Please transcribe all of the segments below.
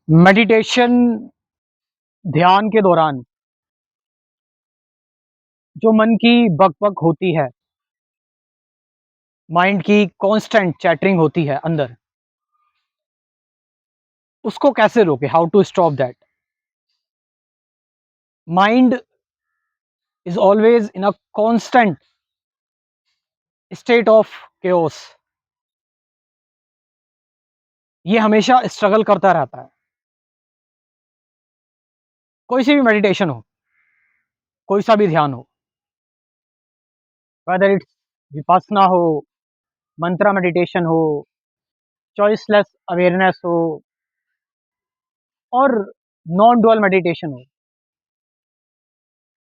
Meditation ध्यान के दौरान जो मन की बक-बक होती है, माइंड की कांस्टेंट चैटरिंग होती है अंदर, उसको कैसे रोकें? How to stop that? Mind is always in a constant state of chaos। ये हमेशा स्ट्रगल करता रहता है। कोई सी भी मेडिटेशन हो, कोई सा भी ध्यान हो, वेदर इट्स विपस्सना हो, मंत्रा मेडिटेशन हो, चॉइसलेस अवेयरनेस हो और नॉन डुअल मेडिटेशन हो,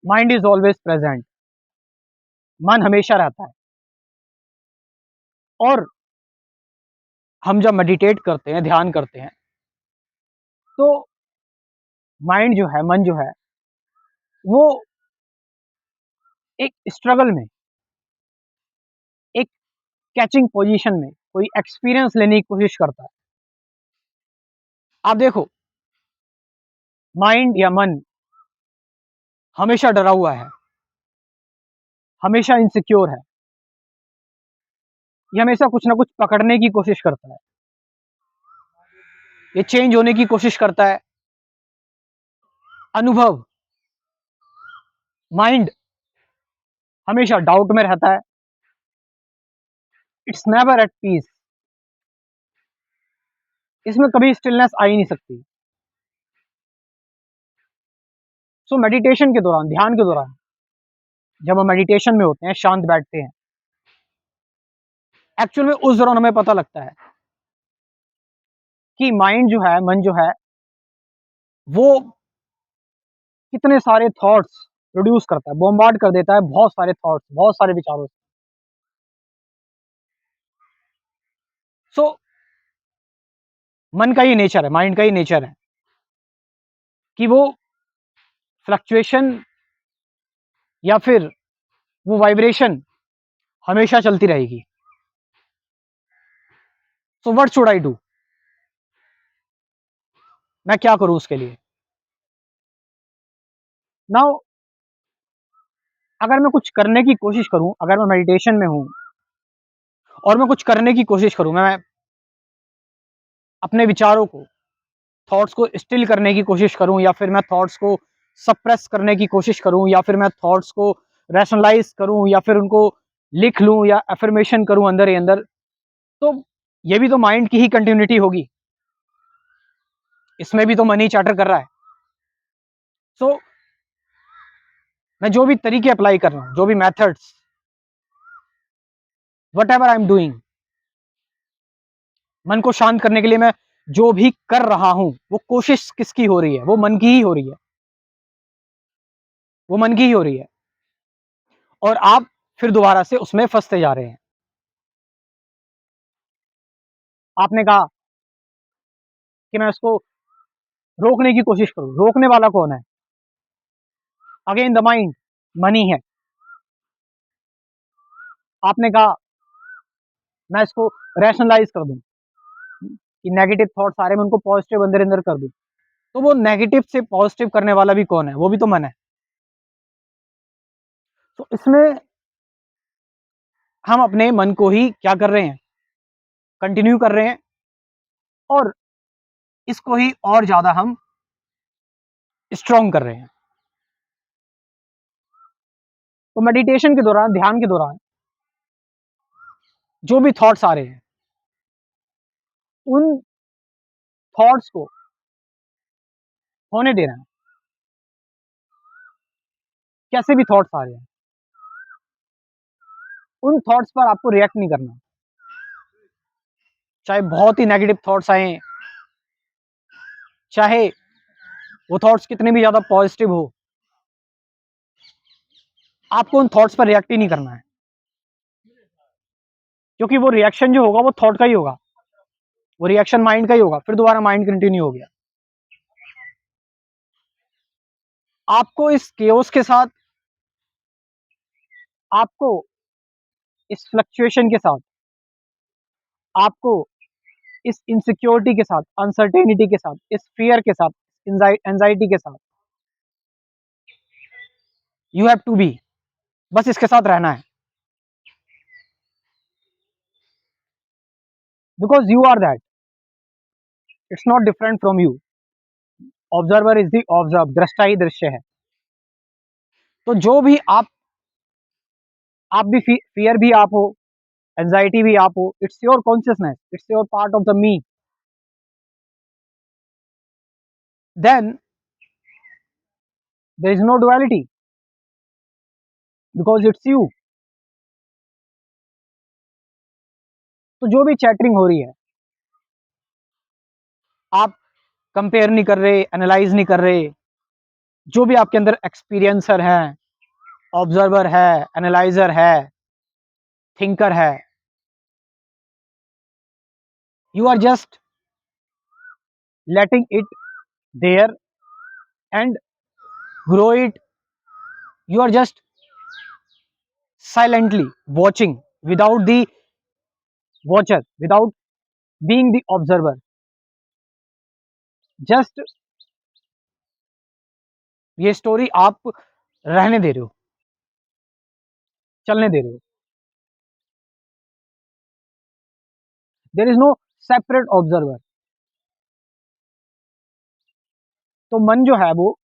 माइंड इज़ ऑलवेज़ प्रेज़ेंट। मन हमेशा रहता है। और हम जब मेडिटेट करते हैं, ध्यान करते हैं, तो माइंड जो है, मन जो है, वो एक स्ट्रगल में, एक कैचिंग पोज़ीशन में कोई एक्सपीरियंस लेने की कोशिश करता है। आप देखो, माइंड या मन हमेशा डरा हुआ है, हमेशा इनसिक्योर है, ये हमेशा कुछ ना कुछ पकड़ने की कोशिश करता है, ये चेंज होने की कोशिश करता है। अनुभव, माइंड हमेशा डाउट में रहता है, इट्स नेवर एट पीस। इसमें कभी स्टिलनेस आ ही नहीं सकती। सो मेडिटेशन के दौरान, ध्यान के दौरान, जब हम मेडिटेशन में होते हैं, शांत बैठते हैं, एक्चुअल में उस दौरान हमें पता लगता है कि माइंड जो है, मन जो है, वो कितने सारे थॉट्स प्रोड्यूस करता है, बॉम्बार्ड कर देता है बहुत सारे थॉट्स, बहुत सारे विचारों से। सो मन का ही नेचर है, माइंड का ही नेचर है कि वो फ्लक्चुएशन या फिर वो वाइब्रेशन हमेशा चलती रहेगी। So what should I do? मैं क्या करूं उसके लिए? नाउ, अगर मैं कुछ करने की कोशिश करूं, अगर मैं मेडिटेशन में हूं और मैं कुछ करने की कोशिश करूं, मैं अपने विचारों को, थॉट्स को स्टिल करने की कोशिश करूं, या फिर मैं थॉट्स को सप्रेस करने की कोशिश करूं, या फिर मैं थॉट्स को रैशनलाइज करूं, या फिर उनको लिख लूं या अफर्मेशन करूं अंदर ही अंदर, तो ये भी तो माइंड की ही कंटिन्यूटी होगी। इसमें भी तो मन ही चैटर कर रहा है। सो मैं जो भी तरीके अप्लाई कर रहा हूं, जो भी methods, what ever I am doing, मन को शांत करने के लिए मैं जो भी कर रहा हूं, वो कोशिश किसकी हो रही है? वो मन की ही हो रही है, वो मन की ही हो रही है। और आप फिर दोबारा से उसमें फंसते जा रहे हैं। आपने कहा कि मैं उसको रोकने की कोशिश करूं, रोकने वाला कौन है? अगेन द माइंड, मन ही है। आपने कहा मैं इसको रैशनलाइज कर दूं, कि नेगेटिव थॉट्स आ रहे हैं, मैं उनको पॉजिटिव अंदर अंदर कर दूं, तो वो नेगेटिव से पॉजिटिव करने वाला भी कौन है? वो भी तो मन है। तो इसमें हम अपने मन को ही क्या कर रहे हैं? कंटिन्यू कर रहे हैं, और इसको ही और ज्यादा हम स्ट्रॉन्ग कर रहे हैं। तो मेडिटेशन के दौरान, ध्यान के दौरान जो भी थॉट्स आ रहे हैं, उन थॉट्स को होने देना है। कैसे भी थॉट्स आ रहे हैं, उन थॉट्स पर आपको रिएक्ट नहीं करना। चाहे बहुत ही नेगेटिव थॉट्स आए, चाहे वो थॉट्स कितने भी ज्यादा पॉजिटिव हो, आपको उन थॉट्स पर रिएक्ट ही नहीं करना है, क्योंकि वो रिएक्शन जो होगा वो थॉट का ही होगा, वो रिएक्शन माइंड का ही होगा, फिर दोबारा माइंड कंटिन्यू हो गया। आपको इस केओस के साथ, आपको इस फ्लक्चुएशन के साथ, आपको इस इनसिक्योरिटी के साथ, अनसर्टेनिटी के साथ, इस फियर के साथ, एंजाइटी के साथ यू हैव टू बी, बस इसके साथ रहना है, because you are that, it's not different from you. Observer is the observe, दृष्टा ही दृश्य है। तो जो भी आप भी फियर भी आप हो, एंजाइटी भी आप हो, it's your consciousness, it's your part of the me. Then there is no duality, because it's you. तो जो भी चैटरिंग हो रही है, आप कंपेयर नहीं कर रहे, एनालाइज नहीं कर रहे, जो भी आपके अंदर एक्सपीरियंसर है, ऑब्जर्वर है, एनालाइजर है, थिंकर है, you are just letting it there and grow it. You are just silently watching without the watcher, without being the observer, just ये स्टोरी आप रहने दे रहे हो, चलने दे रहे हो। There is no separate observer. तो मन जो है वो,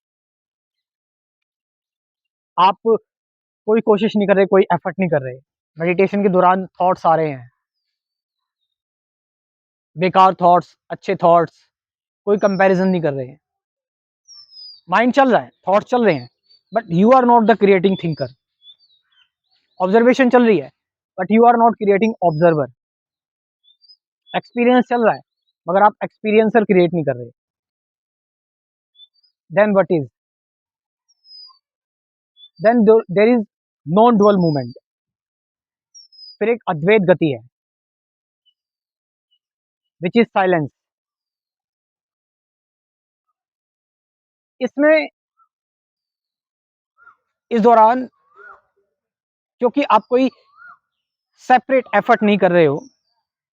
आप कोई कोशिश नहीं कर रहे, कोई एफर्ट नहीं कर रहे, मेडिटेशन के दौरान थॉट्स आ रहे हैं, बेकार थॉट्स, अच्छे थॉट्स, कोई कंपैरिजन नहीं कर रहे हैं, माइंड चल रहा है, थॉट्स चल रहे हैं, but you are not the creating thinker. Observation चल रही है, but you are not creating observer. Experience चल रहा है, मगर आप एक्सपीरियंसर क्रिएट नहीं कर रहे। Then what is, then there is non dual movement, फिर एक अद्वैत गति है, विच इज साइलेंस। इसमें इस दौरान, क्योंकि आप कोई सेपरेट एफर्ट नहीं कर रहे हो,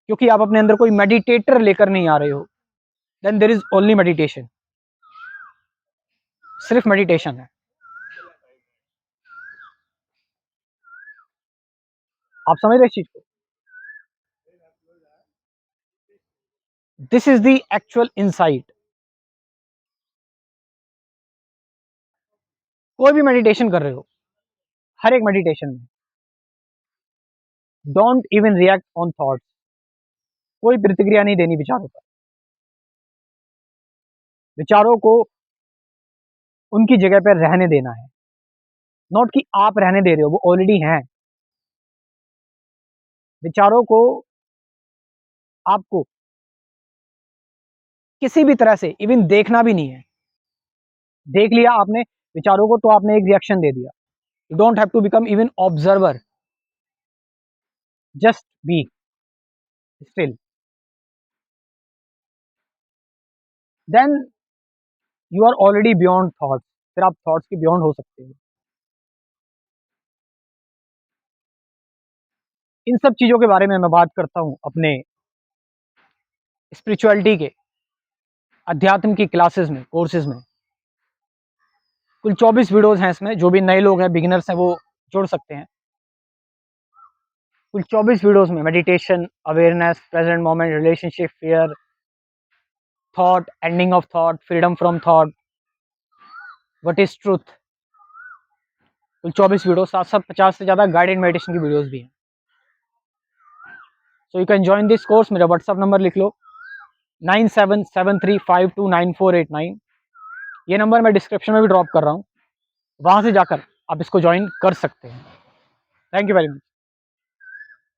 क्योंकि आप अपने अंदर कोई मेडिटेटर लेकर नहीं आ रहे हो, then there is only meditation, सिर्फ मेडिटेशन है। आप समझ रहे इस चीज को? This is the actual insight. कोई भी मेडिटेशन कर रहे हो, हर एक मेडिटेशन में don't even react on thoughts, कोई प्रतिक्रिया नहीं देनी विचारों पर, विचारों को उनकी जगह पर रहने देना है। नॉट कि आप रहने दे रहे हो, वो ऑलरेडी हैं। विचारों को आपको किसी भी तरह से इवन देखना भी नहीं है। देख लिया आपने विचारों को, तो आपने एक रिएक्शन दे दिया। You don't have to become even observer, just be still, then you are already beyond thoughts. फिर आप थॉट्स के बियॉन्ड हो सकते हो। इन सब चीजों के बारे में मैं बात करता हूं अपने स्पिरिचुअलिटी के, अध्यात्म की क्लासेस में, कोर्सेज में। कुल 24 वीडियोस हैं इसमें, जो भी नए लोग हैं, बिगिनर्स हैं, वो जोड़ सकते हैं। कुल 24 वीडियोस में meditation, awareness, present moment, relationship, fear, thought, ending of thought, freedom from thought, what is truth. कुल 24 वीडियो, साथ साथ 50 से ज़्यादा गाइडेड मेडिटेशन की वीडियोस भी हैं। So you can join this course. मेरा व्हाट्सअप नंबर लिख लो, 9773529489। ये नंबर मैं डिस्क्रिप्शन में भी ड्रॉप कर रहा हूँ, वहाँ से जाकर आप इसको ज्वाइन कर सकते हैं। Thank you very much.